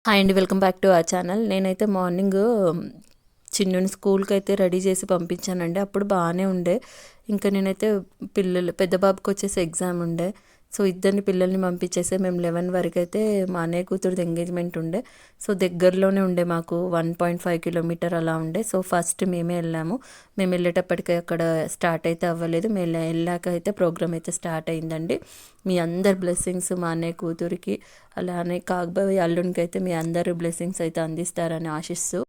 Hi అండి, welcome back to our channel. నేనైతే morning చిన్నుని స్కూల్కి అయితే రెడీ చేసి పంపించానండి. అప్పుడు బాగానే ఉండే. ఇంకా నేనైతే పెద్ద బాబుకి వచ్చేసి ఎగ్జామ్ ఉండే. సో ఇద్దరిని పిల్లల్ని పంపించేస్తే మేము 11 వరకు అయితే మా అన్నయ్య కూతురుది ఎంగేజ్మెంట్ ఉండే. సో దగ్గరలోనే ఉండే, మాకు 1.5 కిలోమీటర్ అలా ఉండే. సో ఫస్ట్ మేమే వెళ్ళాము. మేము వెళ్ళేటప్పటికి అక్కడ స్టార్ట్ అయితే అవ్వలేదు. మేము వెళ్ళాక అయితే ప్రోగ్రామ్ అయితే స్టార్ట్ అయిందండి. మీ అందరి బ్లెస్సింగ్స్ మా అన్నయ్య కూతురికి అలానే కాకబావి అల్లునికి అయితే మీ అందరు బ్లెస్సింగ్స్ అయితే అందిస్తారని ఆశిస్తూ